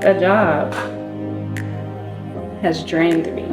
That job has drained me.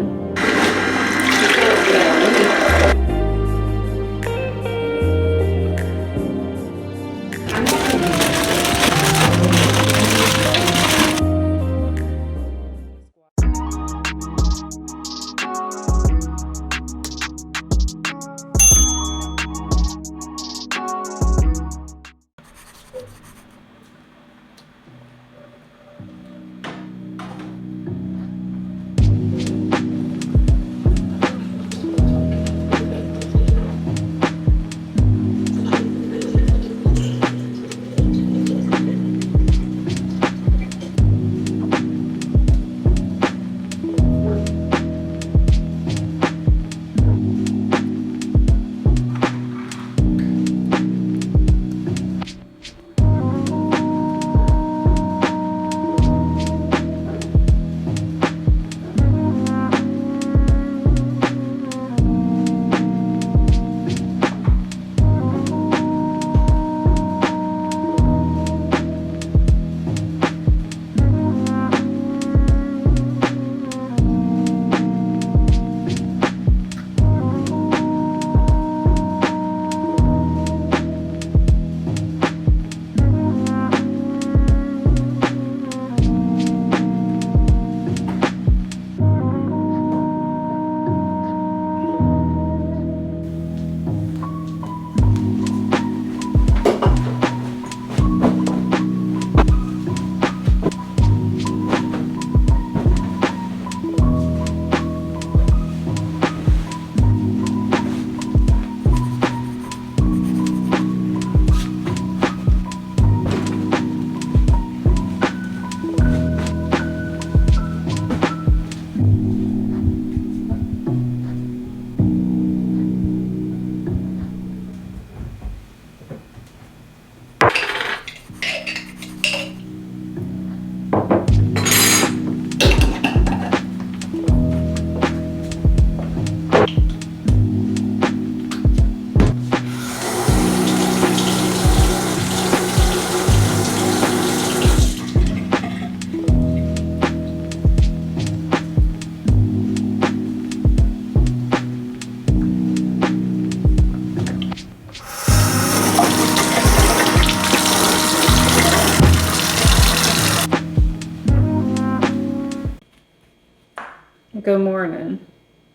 Good morning,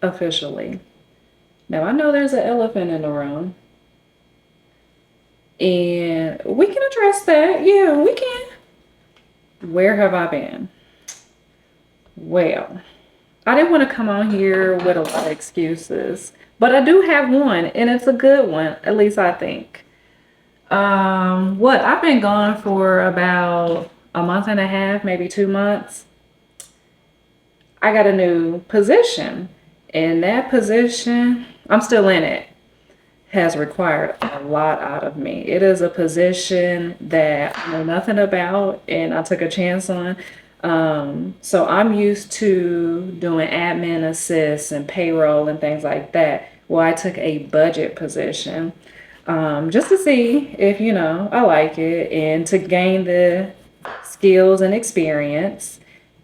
officially. Now, I know there's an elephant in the room, and we can address that. Yeah, we can. Where have I been? Well, I didn't want to come on here with a lot of excuses, but I do have one, and it's a good one, at least I think. I've been gone for about a month and a half, maybe 2 months. I got a new position, and that position, I'm still in it, has required a lot out of me. It is a position that I know nothing about and I took a chance on. So I'm used to doing admin assists and payroll and things like that. Well, I took a budget position just to see if, I like it and to gain the skills and experience.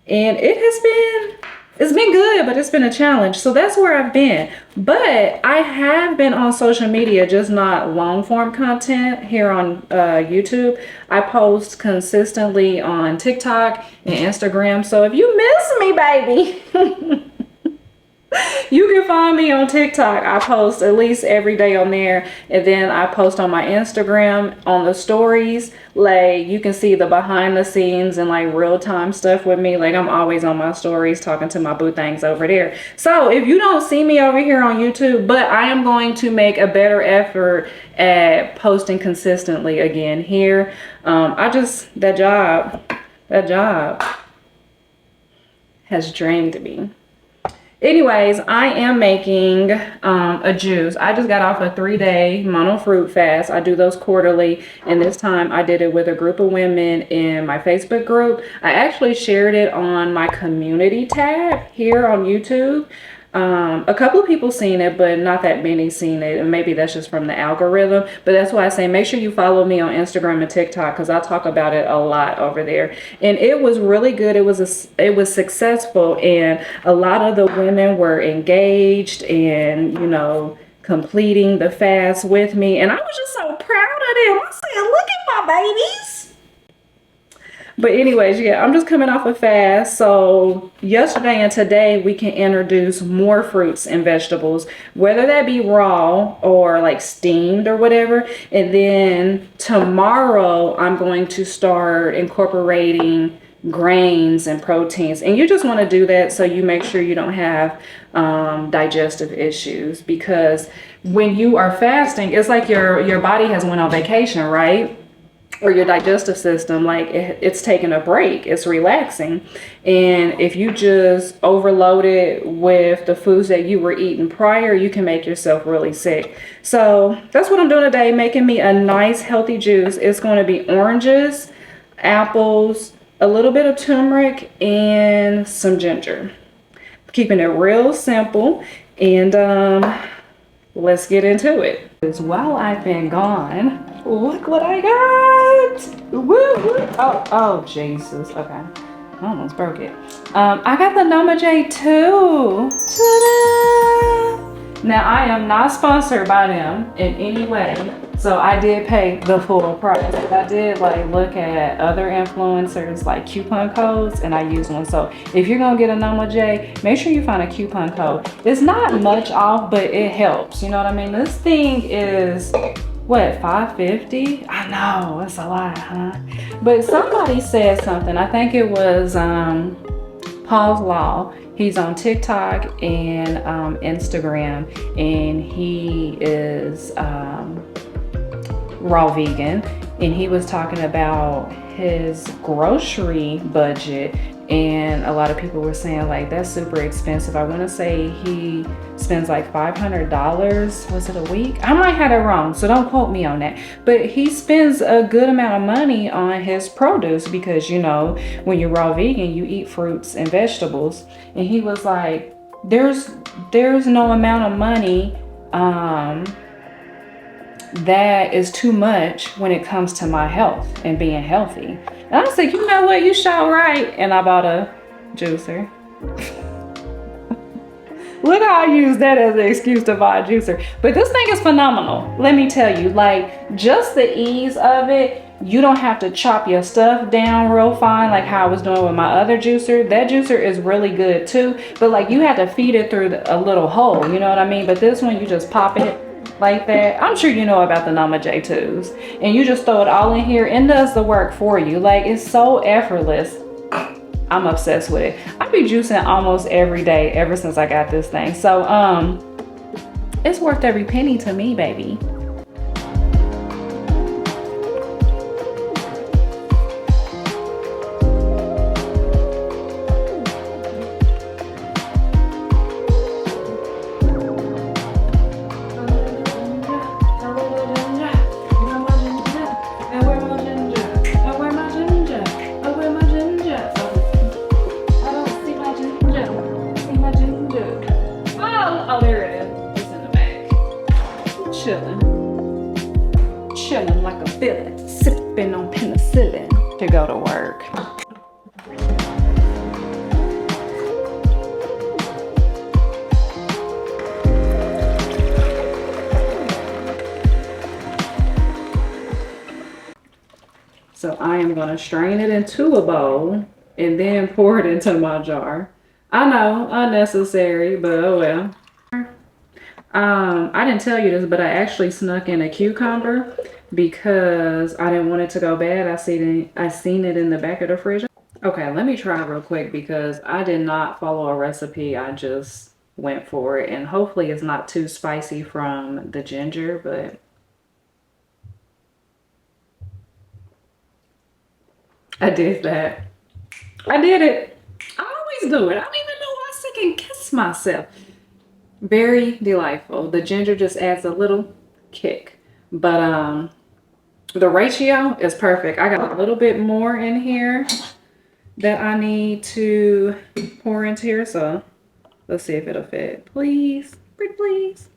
And it's been good, but it's been a challenge. So that's where I've been. But I have been on social media, just not long form content here on YouTube. I post consistently on TikTok and Instagram. So if you miss me, baby, you can find me on TikTok. I post at least every day on there. And then I post on my Instagram on the stories. Like, you can see the behind the scenes and like real time stuff with me. Like, I'm always on my stories talking to my boo things over there. So if you don't see me over here on YouTube, but I am going to make a better effort at posting consistently again here. That job has drained me. Anyways, I am making a juice. I just got off a 3-day mono fruit fast. I do those quarterly, and this time I did it with a group of women in my Facebook group. I actually shared it on my community tab here on YouTube. A couple of people seen it, but not that many seen it. And maybe that's just from the algorithm. But that's why I say make sure you follow me on Instagram and TikTok, because I talk about it a lot over there. And it was really good. It was successful. And a lot of the women were engaged and, you know, completing the fast with me. And I was just so proud of them. I said, look at my babies. But anyways, yeah, I'm just coming off a fast. So yesterday and today we can introduce more fruits and vegetables, whether that be raw or like steamed or whatever. And then tomorrow I'm going to start incorporating grains and proteins. And you just want to do that so you make sure you don't have digestive issues, because when you are fasting, it's like your body has went on vacation, right? Or your digestive system, like it's taking a break, it's relaxing. And if you just overload it with the foods that you were eating prior, you can make yourself really sick. So that's what I'm doing today, making me a nice healthy juice. It's going to be oranges, apples, a little bit of turmeric, and some ginger. Keeping it real simple. And let's get into it. While I've been gone, look what I got. Woo, woo. Oh, Jesus. Okay. I almost broke it. I got the Noma J too. Ta-da! Now, I am not sponsored by them in any way, so I did pay the full price. I did like look at other influencers like coupon codes, and I used one. So if you're gonna get a Noma J, make sure you find a coupon code. It's not much off, but it helps. You know what I mean? This thing is what, $5.50? I know, it's a lot, huh? But somebody said something. I think it was Paul's Law. He's on TikTok and Instagram, and he is raw vegan. And he was talking about his grocery budget, and a lot of people were saying like that's super expensive. I want to say he spends like $500, was it a week? I might have it wrong, so don't quote me on that. But he spends a good amount of money on his produce, because you know when you're raw vegan you eat fruits and vegetables. And he was like, there's no amount of money that is too much when it comes to my health and being healthy. And I said, you know what, you shot right. And I bought a juicer. Look how I use that as an excuse to buy a juicer. But this thing is phenomenal. Let me tell you, like just the ease of it. You don't have to chop your stuff down real fine like how I was doing with my other juicer. That juicer is really good too, but like you had to feed it through a little hole, you know what I mean? But this one, you just pop it like that. I'm sure you know about the Noma J2s, and you just throw it all in here and does the work for you. Like it's so effortless. I'm obsessed with it. I be juicing almost every day ever since I got this thing. So it's worth every penny to me, baby. Chilling like a villain, sipping on penicillin to go to work. So I am going to strain it into a bowl and then pour it into my jar. I know, unnecessary, but oh well. I didn't tell you this, but I actually snuck in a cucumber because I didn't want it to go bad. I seen it in the back of the fridge. Okay, let me try real quick because I did not follow a recipe. I just went for it, and hopefully it's not too spicy from the ginger, but I did that. I did it. I always do it. I don't even know why I second kiss myself. Very delightful. The ginger just adds a little kick, but the ratio is perfect. I got a little bit more in here that I need to pour into here, so Let's see if it'll fit. Please, pretty please.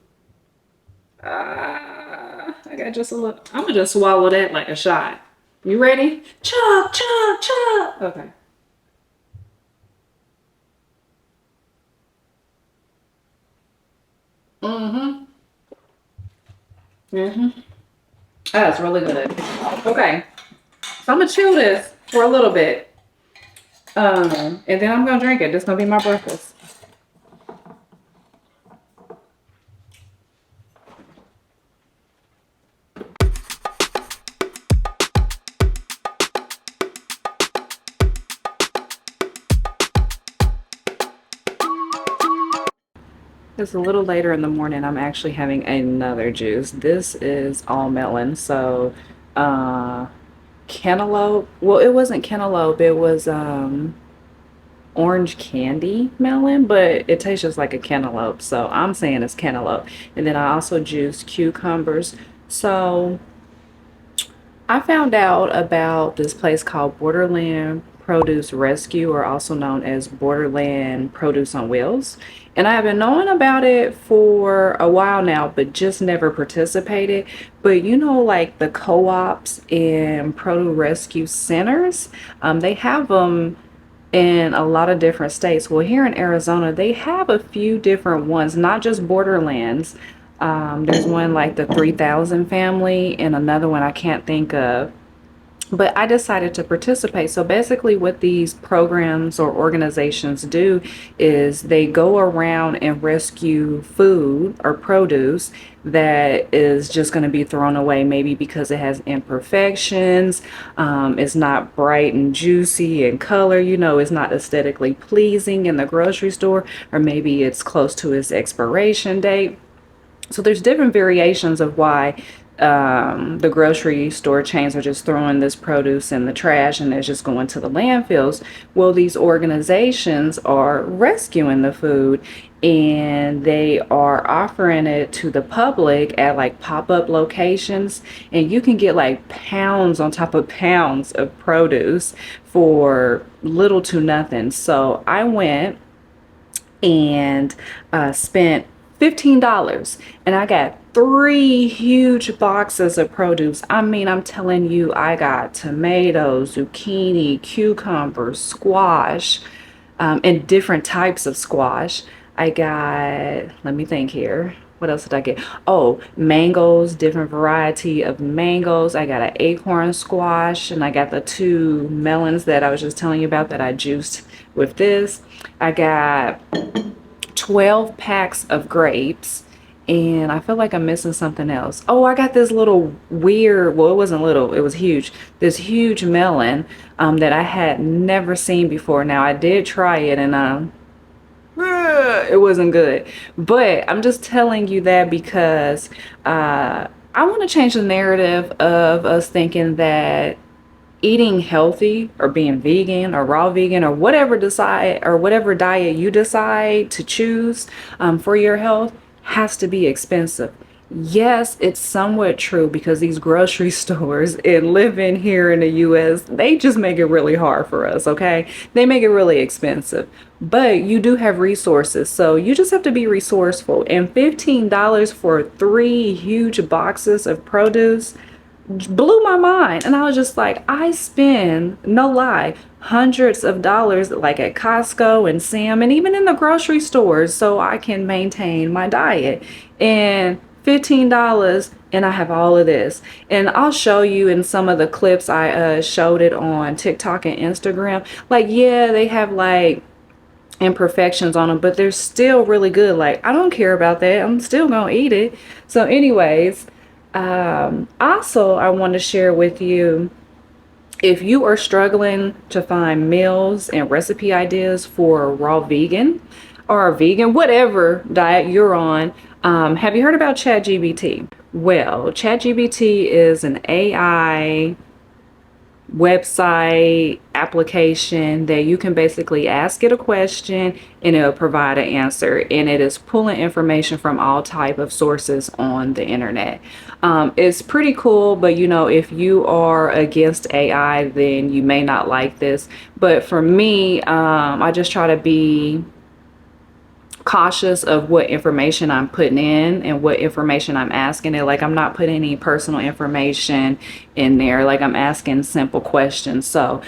I got just a little. I'm gonna just swallow that like a shot. You ready? Chug, chug, chug. Okay. Mm-hmm. Mm-hmm. That's really good. Okay. So I'm gonna chill this for a little bit. And then I'm gonna drink it. This is gonna be my breakfast. It's a little later in the morning. I'm actually having another juice. This is all melon. So, uh, cantaloupe. Well, it wasn't cantaloupe. It was orange candy melon, but it tastes just like a cantaloupe. So I'm saying it's cantaloupe. And then I also juiced cucumbers. So I found out about this place called Borderland Produce Rescue, or also known as Borderland Produce on Wheels. And I have been knowing about it for a while now, but just never participated. But you know, like the co-ops and produce rescue centers, they have them in a lot of different states. Well, here in Arizona, they have a few different ones, not just Borderlands. There's one like the 3000 family and another one I can't think of. But I decided to participate. So basically, what these programs or organizations do is they go around and rescue food or produce that is just going to be thrown away, maybe because it has imperfections, it's not bright and juicy in color, you know, it's not aesthetically pleasing in the grocery store, or maybe it's close to its expiration date. So there's different variations of why the grocery store chains are just throwing this produce in the trash and it's just going to the landfills. Well, these organizations are rescuing the food and they are offering it to the public at like pop-up locations, and you can get like pounds on top of pounds of produce for little to nothing. So I went and spent $15 and I got three huge boxes of produce. I mean, I'm telling you, I got tomatoes, zucchini, cucumbers, squash, and different types of squash. I got, let me think here. What else did I get? Oh, mangoes, different variety of mangoes. I got an acorn squash, and I got the two melons that I was just telling you about that I juiced with this. I got 12 packs of grapes, and I feel like I'm missing something else. Oh, I got this little weird, well, it wasn't little, it was huge. This huge melon that I had never seen before. Now, I did try it, and it wasn't good. But I'm just telling you that because I want to change the narrative of us thinking that eating healthy or being vegan or raw vegan or whatever diet you decide to choose for your health has to be expensive. Yes, it's somewhat true because these grocery stores and living here in the US, they just make it really hard for us, okay? They make it really expensive. But you do have resources, so you just have to be resourceful. And $15 for three huge boxes of produce blew my mind. And I was just like, I spend, no lie, hundreds of dollars like at Costco and Sam and even in the grocery stores so I can maintain my diet. And $15 and I have all of this. And I'll show you in some of the clips I showed it on TikTok and Instagram. Like, yeah, they have like imperfections on them, but they're still really good. Like, I don't care about that. I'm still gonna eat it. So anyways, also, I want to share with you, if you are struggling to find meals and recipe ideas for raw vegan or vegan, whatever diet you're on, have you heard about ChatGPT? Well, ChatGPT is an AI website application that you can basically ask it a question and it'll provide an answer, and it is pulling information from all type of sources on the internet. It's pretty cool, but you know, if you are against AI, then you may not like this. But for me, I just try to be cautious of what information I'm putting in and what information I'm asking it. Like, I'm not putting any personal information in there. Like, I'm asking simple questions. So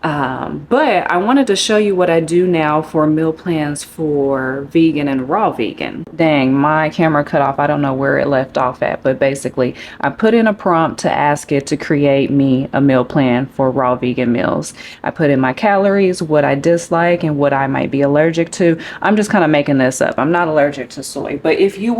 but I wanted to show you what I do now for meal plans for vegan and raw vegan. Dang, my camera cut off. I don't know where it left off at, but basically I put in a prompt to ask it to create me a meal plan for raw vegan meals. I put in my calories, what I dislike, and what I might be allergic to. I'm just kind of making this up. I'm not allergic to soy, but if you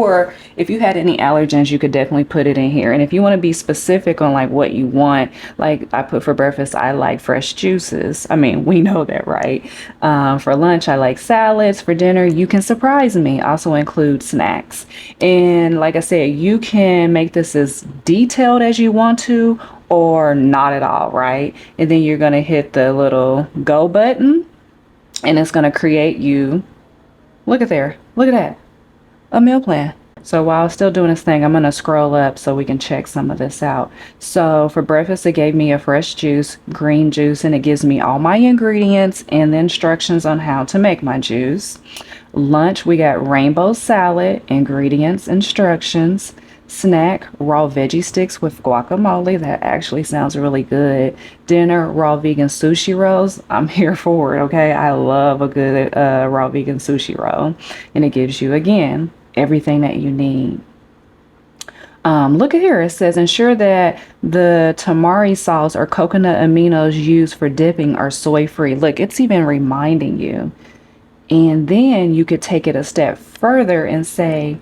had any allergens, you could definitely put it in here. And if you want to be specific on like what you want, like I put for breakfast, I like fresh juice. I mean, we know that, right? For lunch, I like salads. For dinner, you can surprise me. Also include snacks. And like I said, you can make this as detailed as you want to or not at all, right? And then you're going to hit the little go button and it's going to create you. Look at there. Look at that. A meal plan. So while it's still doing its thing, I'm going to scroll up so we can check some of this out. So for breakfast, it gave me a fresh juice, green juice, and it gives me all my ingredients and the instructions on how to make my juice. Lunch, we got rainbow salad, ingredients, instructions. Snack, raw veggie sticks with guacamole. That actually sounds really good. Dinner, raw vegan sushi rolls. I'm here for it, okay? I love a good raw vegan sushi roll. And it gives you, again, everything that you need. Look at here. It says ensure that the tamari sauce or coconut aminos used for dipping are soy free. Look, it's even reminding you. And then you could take it a step further and say,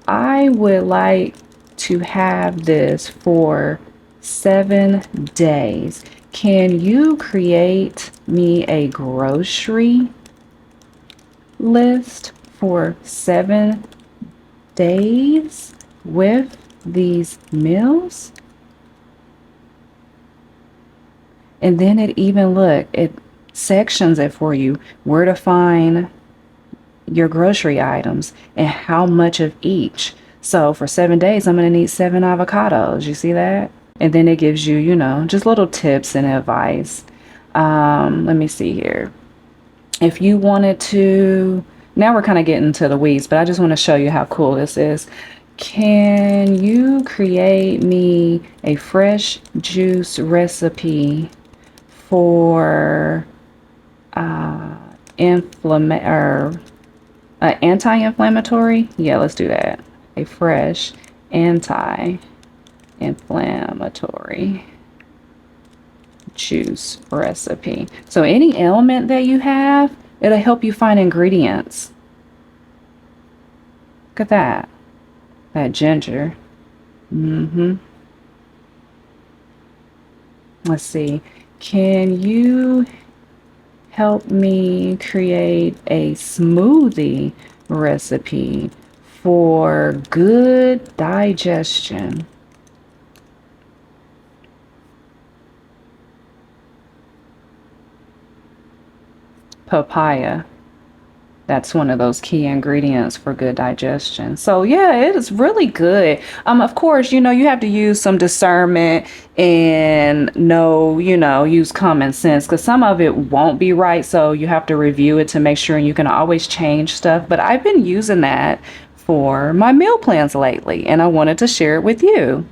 I would like to have this for 7 days. Can you create me a grocery list for 7 days with these meals? And then it even it sections it for you where to find your grocery items and how much of each. So for 7 days, I'm going to need 7 avocados. You see that? And then it gives you, you know, just little tips and advice. Let me see here. If you wanted to, now we're kind of getting to the weeds, but I just want to show you how cool this is. Can you create me a fresh juice recipe for anti-inflammatory? Yeah, let's do that. A fresh anti-inflammatory juice recipe. So any ailment that you have, it'll help you find ingredients. Look at that. That ginger. Let's see. Can you help me create a smoothie recipe for good digestion? Papaya. That's one of those key ingredients for good digestion. So yeah, it is really good. Of course, you know, you have to use some discernment and use common sense, because some of it won't be right. So you have to review it to make sure, and you can always change stuff. But I've been using that for my meal plans lately, and I wanted to share it with you.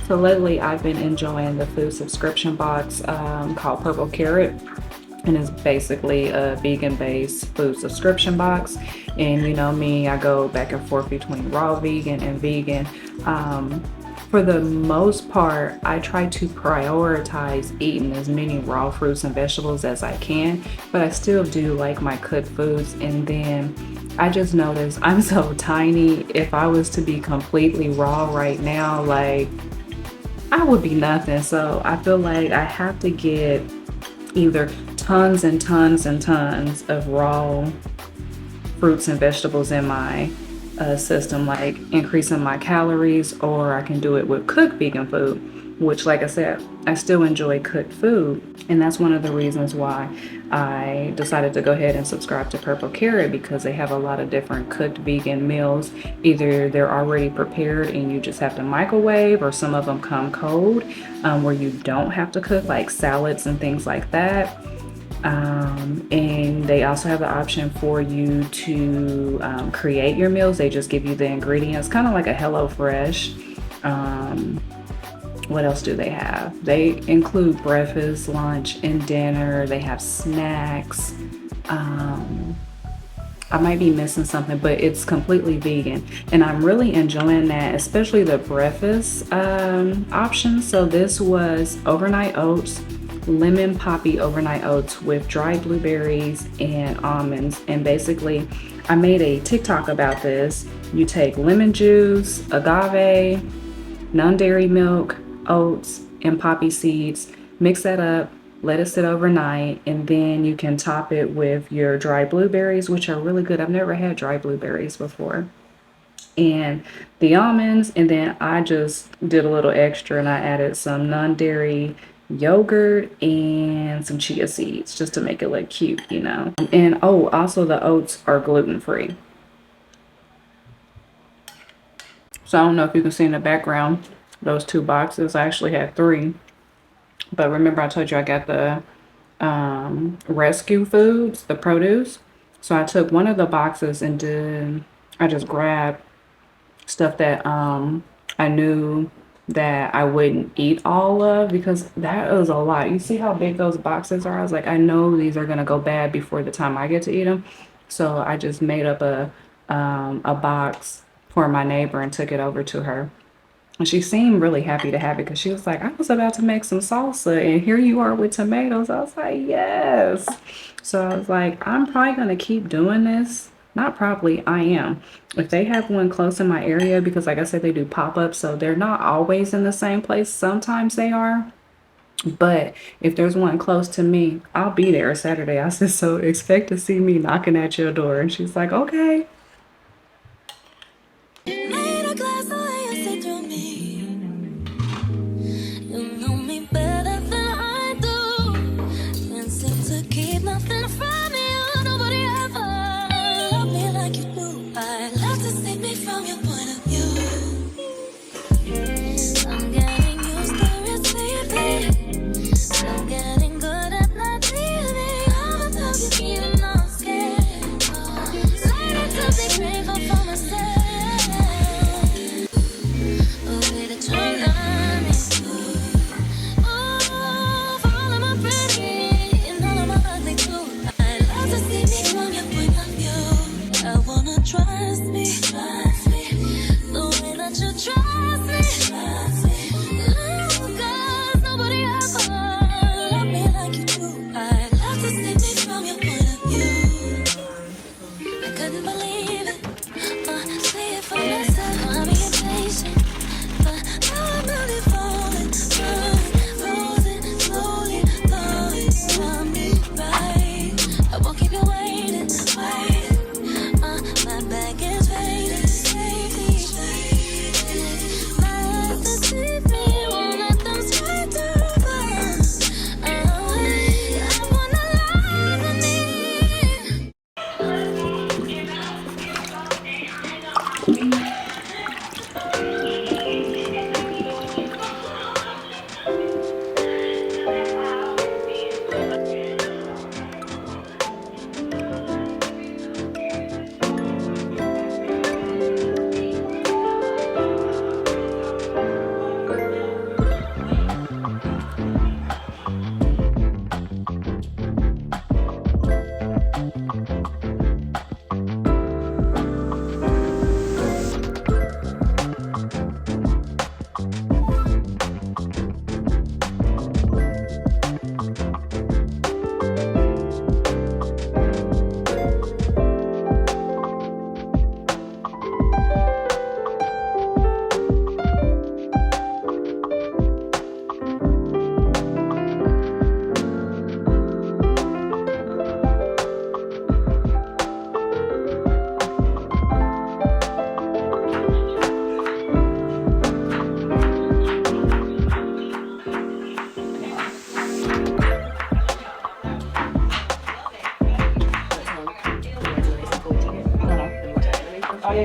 So lately I've been enjoying the food subscription box called Purple Carrot, and it's basically a vegan-based food subscription box. And you know me, I go back and forth between raw vegan and vegan. For the most part, I try to prioritize eating as many raw fruits and vegetables as I can, but I still do like my cooked foods. And then I just noticed I'm so tiny. If I was to be completely raw right now, like, I would be nothing. So I feel like I have to get either tons and tons and tons of raw fruits and vegetables in my system, like increasing my calories, or I can do it with cooked vegan food, which, like I said, I still enjoy cooked food. And that's one of the reasons why I decided to go ahead and subscribe to Purple Carrot, because they have a lot of different cooked vegan meals. Either they're already prepared and you just have to microwave, or some of them come cold, where you don't have to cook, like salads and things like that. And they also have the option for you to create your meals. They just give you the ingredients, kind of like a HelloFresh. What else do they have? They include breakfast, lunch, and dinner. They have snacks. I might be missing something, but it's completely vegan, and I'm really enjoying that, especially the breakfast option. So this was overnight oats, lemon poppy overnight oats with dried blueberries and almonds. And basically, I made a TikTok about this. You take lemon juice, agave, non-dairy milk, oats, and poppy seeds, mix that up, let it sit overnight, and then you can top it with your dried blueberries, which are really good. I've never had dried blueberries before, and the almonds. And then I just did a little extra and I added some non-dairy yogurt and some chia seeds just to make it look cute, you know. And oh, also the oats are gluten-free. So I don't know if you can see in the background those two boxes. I actually had 3, but remember I told you I got the rescue foods, the produce. So I took one of the boxes and I just grabbed stuff that I knew that I wouldn't eat all of, because that is a lot. You see how big those boxes are? I was like, I know these are gonna go bad before the time I get to eat them. So I just made up a box for my neighbor and took it over to her. And she seemed really happy to have it, because she was like, I was about to make some salsa and here you are with tomatoes. I was like, yes. So I was like, I'm probably going to keep doing this. Not probably, I am. If they have one close in my area, because like I said, they do pop-ups, so they're not always in the same place. Sometimes they are. But if there's one close to me, I'll be there Saturday. I said, so expect to see me knocking at your door. And she's like, okay.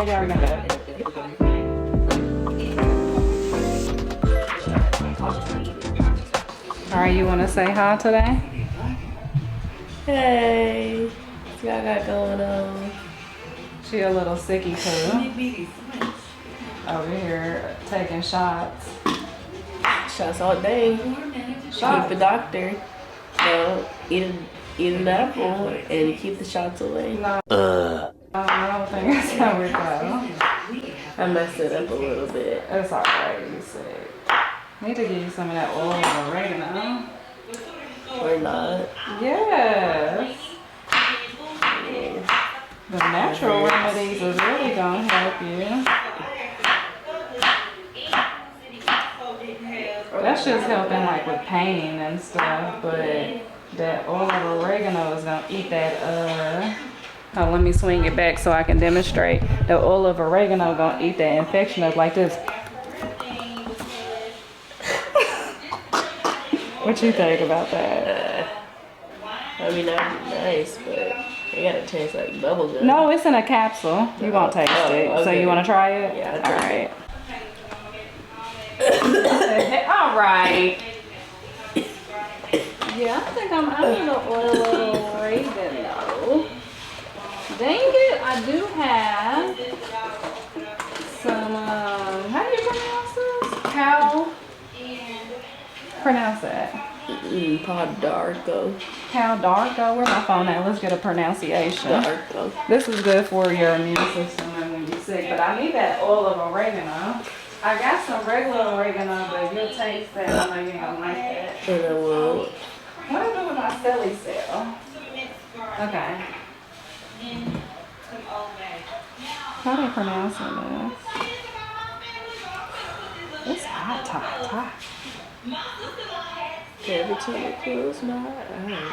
yeah, we're gonna do it. Alright, you wanna say hi today? Hey, what y'all got going on? She a little sicky too. Over here taking shots. Shots all day. Shots. Keep the doctor. So eat an apple and keep the shots away. No. I don't think that's how we go. I messed it up a little bit. It's alright, you sick. Need to give you some of that oil of oregano. Or not. Yes. The natural remedies is really gonna help you. That's just helping like with pain and stuff, but that oil of oregano is gonna eat that oh, let me swing it back so I can demonstrate. The oil of oregano gonna eat that infection up like this. What you think about that? I mean, that'd be nice, but it gotta taste like bubblegum. No, it's in a capsule. You won't taste it. Okay. So you wanna try it? Yeah, I'll try it. All right. Yeah, I think I'm out of the oil of oregano. Dang it, I do have some, how do you pronounce this? Cow? Pronounce that. Darko. Cow Darko. Where's my phone at? Let's get a pronunciation. Darko. This is good for your immune system and when you're sick, but I need that oil of oregano. I got some regular oregano, but you'll taste that. I know you don't like that. And I will. What do I do with my silly cell? Okay. How do I pronounce it? It's hot, hot, hot. Every time I close my eyes.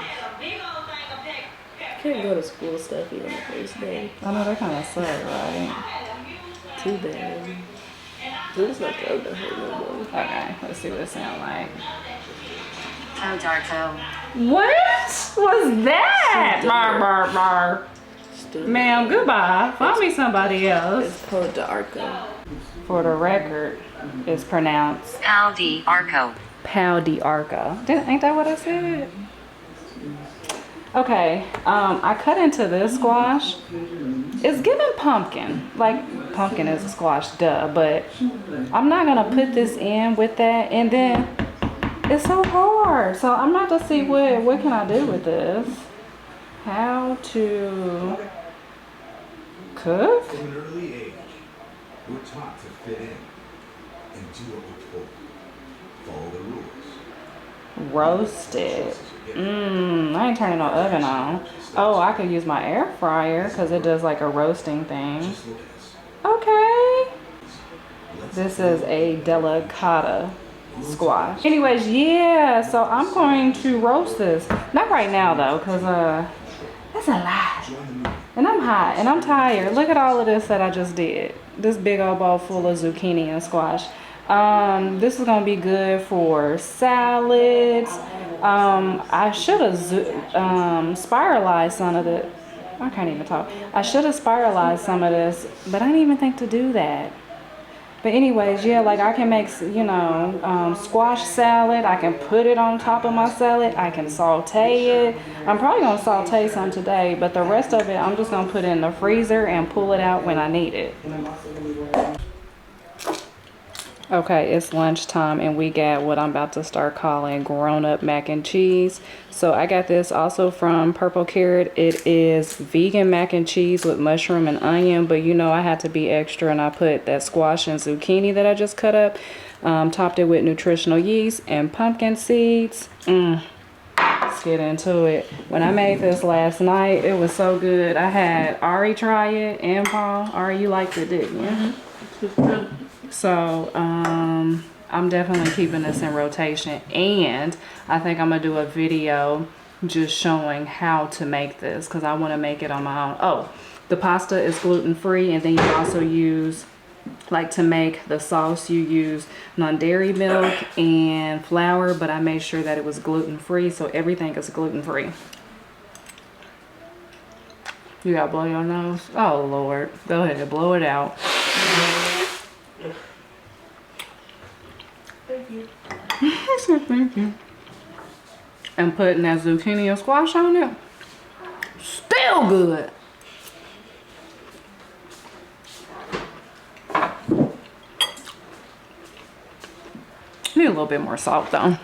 Can't go to school stuff even the first day. I know that kind of suck, right? Too bad. There's no throat to hurt no more. Okay, let's see what it sounds like. Oh, Darko. What was that? Bar, bar, bar. Ma'am, goodbye. Find me somebody else. It's called Darko. For the record, it's pronounced Pal di Arco. Pal di Arco. Ain't that what I said? Okay, I cut into this squash. It's giving pumpkin. Like, pumpkin is a squash, duh. But I'm not going to put this in with that. And then, it's so hard. So I'm not to see what can I do with this. How to cook? From an early age, we're taught to fit in and do what we're told. Follow the rules. Roast it. I ain't turning no oven on. Oh, I could use my air fryer because it does like a roasting thing. Okay. This is a delicata squash. Anyways, yeah, so I'm going to roast this. Not right now though, because that's a lot. And I'm hot and I'm tired. Look at all of this that I just did. This big old bowl full of zucchini and squash. This is gonna be good for salads. I should have spiralized some of it. I can't even talk. I should have spiralized some of this, but I didn't even think to do that. But anyways, yeah, like I can make, you know, squash salad. I can put it on top of my salad. I can saute it. I'm probably gonna saute some today, but the rest of it, I'm just gonna put in the freezer and pull it out when I need it. Okay, it's lunchtime and we got what I'm about to start calling grown-up mac and cheese. So I got this also from Purple Carrot. It is vegan mac and cheese with mushroom and onion, but you know I had to be extra and I put that squash and zucchini that I just cut up, topped it with nutritional yeast and pumpkin seeds. Let's get into it. When I made this last night, it was so good. I had Ari try it and Paul. Ari, you liked it, didn't you? Mm-hmm. So, I'm definitely keeping this in rotation, and I think I'm gonna do a video just showing how to make this because I want to make it on my own. Oh, the pasta is gluten-free, and then you also use, like to make the sauce, you use non-dairy milk and flour, but I made sure that it was gluten-free, so everything is gluten-free. You gotta blow your nose? Oh, Lord. Go ahead, blow it out. Thank you. He said thank you. And putting that zucchini and squash on it, still good. Need a little bit more salt though.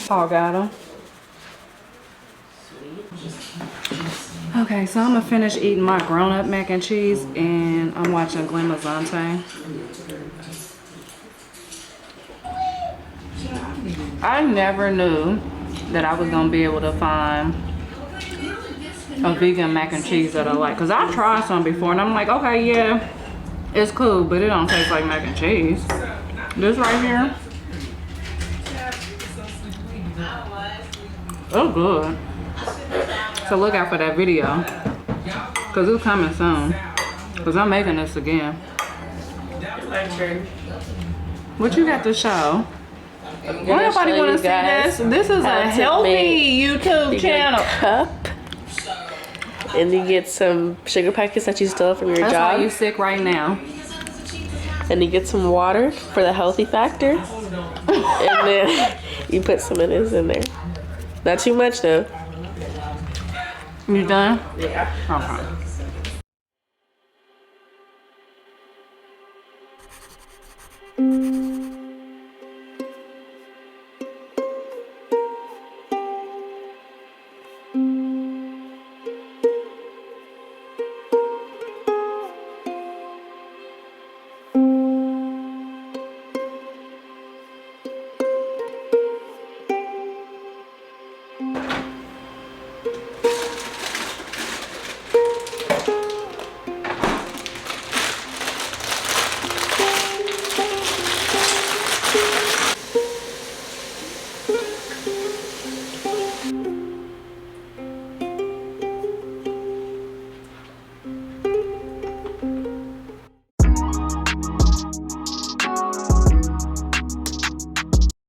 Paul got them. Okay, so I'm gonna finish eating my grown-up mac and cheese, and I'm watching Glen Mazante. I never knew that I was gonna be able to find a vegan mac and cheese that I like, cause I tried some before and I'm like, okay, yeah, it's cool, but it don't taste like mac and cheese. This right here, oh good. So look out for that video, cause it's coming soon. Cause I'm making this again. My turn. What you got to show? I'm Why gonna nobody show want to you see guys this? This is how a to healthy make YouTube your channel. cup. And you get some sugar packets that you stole from your That's why job. you sick right now. And you get some water for the healthy factor. And then you put some of this in there. Not too much though. You done? Yeah. Okay.